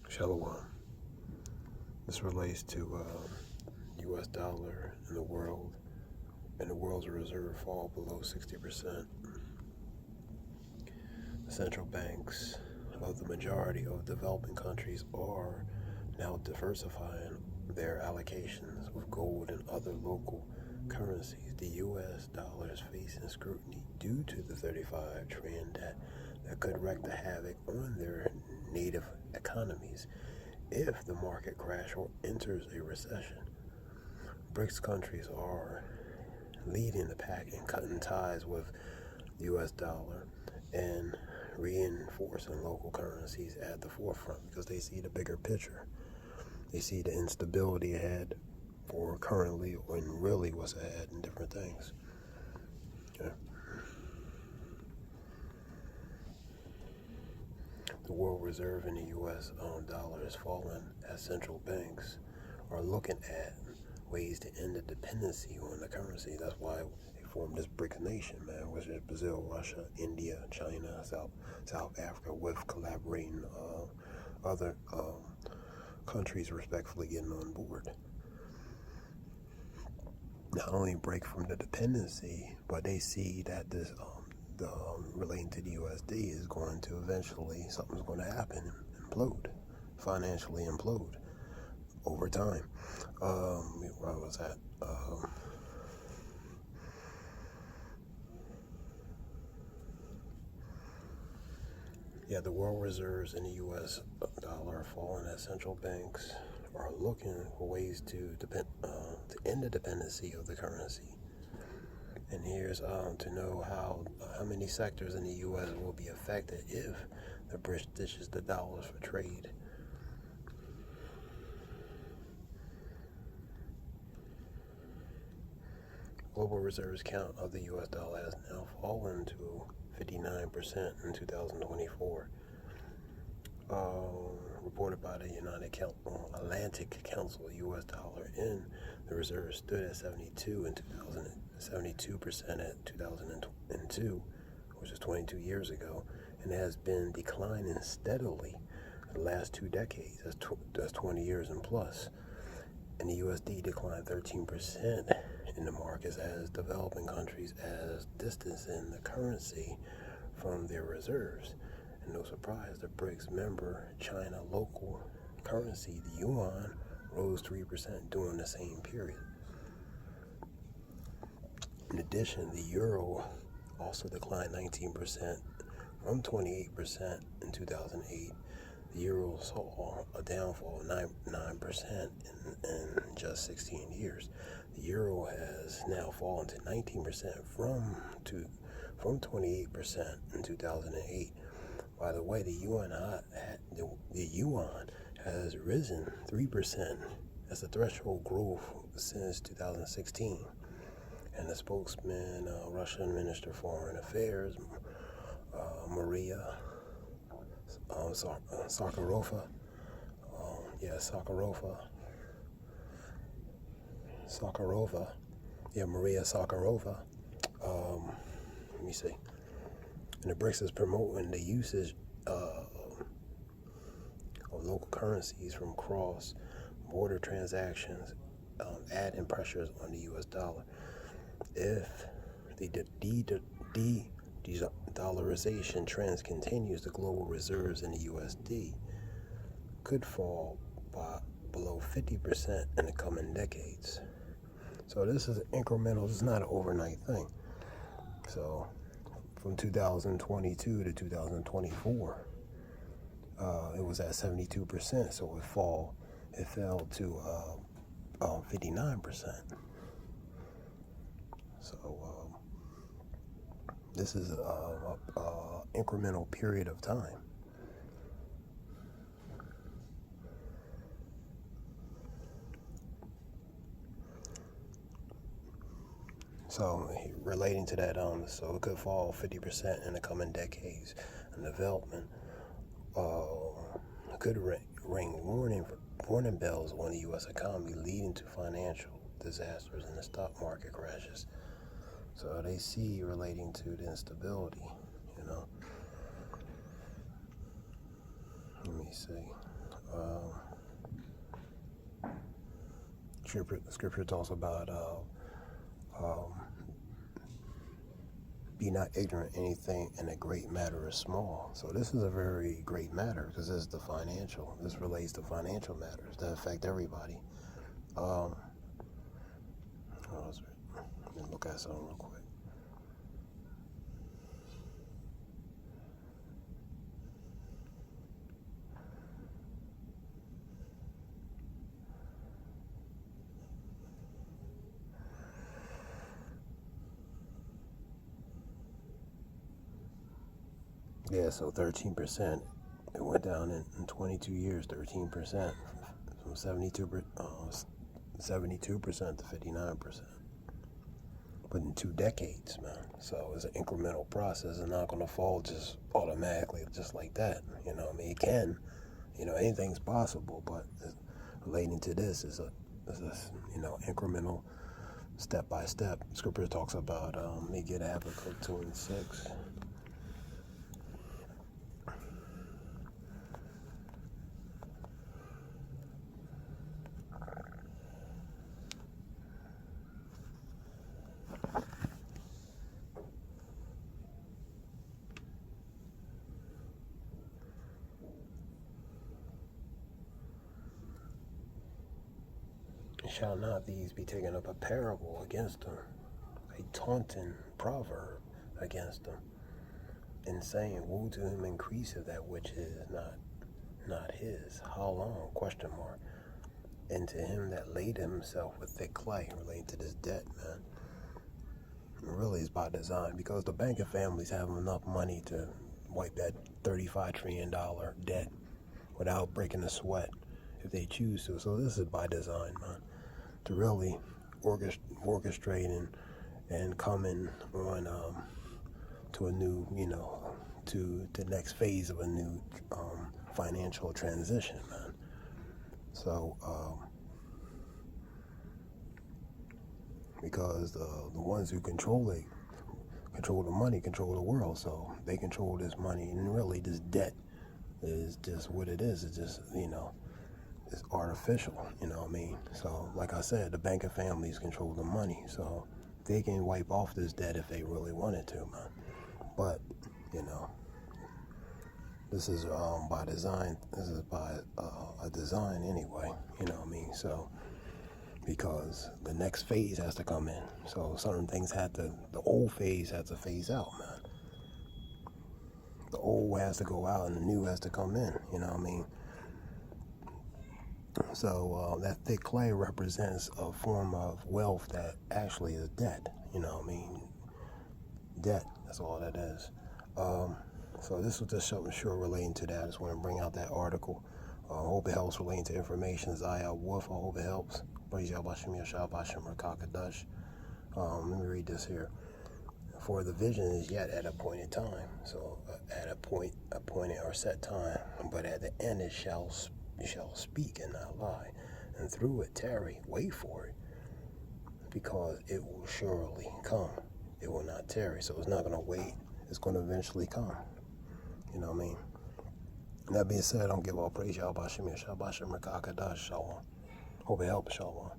Shalom. This relates to U.S. dollar in the world, and the world's reserve fall below 60%. The central banks of the majority of developing countries are now diversifying their allocations with gold and other local currencies. The U.S. dollar is facing scrutiny due to the 35 trend that could wreak the havoc on their native economies if the market crash or enters a recession. BRICS countries are leading the pack in cutting ties with the U.S. dollar and reinforcing local currencies at the forefront because they see the bigger picture. They see the instability ahead for currently and really what's ahead in different things. Okay. The world reserve in the U.S. dollar is falling as central banks are looking at ways to end the dependency on the currency. That's why they formed this BRICS nation, man, which is Brazil, Russia, India, China, South Africa, with collaborating other countries respectfully getting on board. Not only break from the dependency, but they see that this relating to the USD is going to eventually, something's going to happen, implode, financially implode over time. Where was that? The world reserves in the U.S. dollar are falling as central banks are looking for ways to end the dependency of the currency. And here's to know how many sectors in the U.S. will be affected if the British ditches the dollars for trade. Global reserves count of the U.S. dollar has now fallen to 59% in 2024. Reported by the Atlantic Council, U.S. dollar in the reserve stood at 72 in 72% at 2002, which is 22 years ago, and has been declining steadily the last 2 decades. That's 20 years and plus. And the USD declined 13% in the markets as developing countries as distancing the currency from their reserves. And no surprise, the BRICS member China local currency, the yuan, rose 3% during the same period. In addition, the euro also declined 19% from 28% in 2008. The euro saw a downfall of 9% in just 16 years. The euro has now fallen to 19% from 28% in 2008. By the way, the yuan has risen 3% as the threshold growth since 2016. And the spokesman, Russian Minister of Foreign Affairs, Maria Sakharova, Maria Sakharova. Let me see. And the BRICS is promoting the usage of local currencies from cross-border transactions, adding pressures on the U.S. dollar. If the de-dollarization trends continues, the global reserves in the USD could fall by below 50% in the coming decades. So this is incremental. This is not an overnight thing. So from 2022 to 2024, it was at 72%. So it fell to 59%. So this is a incremental period of time. So relating to that, so it could fall 50% in the coming decades. And development could ring warning bells on the U.S. economy, leading to financial disasters and the stock market crashes. So they see relating to the instability, Let me see. Scripture talks about be not ignorant anything in a great matter is small. So this is a very great matter because this is the financial. This relates to financial matters that affect everybody. Let me look at something real quick. Yeah, so 13%. It went down in 22 years, 13%, from 72% to 59%. But in 2 decades, man. So it's an incremental process. It's not going to fall just automatically, just like that. You know what I mean? It can. You know, anything's possible, but relating to this is a incremental, step by step. Scripture talks about, let me get Habakkuk 2:6. Shall not these be taken up a parable against them, a taunting proverb against them, and saying, woe to him increaseth that which is not his. How long? Question mark. And to him that laid himself with thick clay, relating to this debt, man. It really is by design, because the banking families have enough money to wipe that $35 trillion debt without breaking a sweat if they choose to. So this is by design, man, to really orchestrate and coming on to a new, to the next phase of a new financial transition, man. So, because the ones who control the money, control the world, so they control this money, and really this debt is just what it is. It's just, it's artificial, you know what I mean? So, like I said, the banking families control the money, so they can wipe off this debt if they really wanted to, man. But, this is by design. This is by a design anyway, you know what I mean? So, because the next phase has to come in. So certain things the old phase has to phase out, man. The old has to go out and the new has to come in, you know what I mean? So that thick clay represents a form of wealth that actually is debt, you know what I mean? Debt, that's all that is. So this was just something short relating to that. I just want to bring out that article. I hope it helps relating to information. Zaya Wolf, I hope it helps. Praise Yahweh Shem Yashab Hashem Rakakadash. Let me read this here. For the vision is yet at a appointed time. So at a point, appointed or set time. But at the end it shall speak and not lie. And through it tarry, wait for it. Because it will surely come. It will not tarry. So it's not going to wait. It's going to eventually come. You know what I mean? That being said, I don't give all praise. Yahweh Shem Yashab Hashem Rakakadash. Shalom. Hope it helps. Shalom.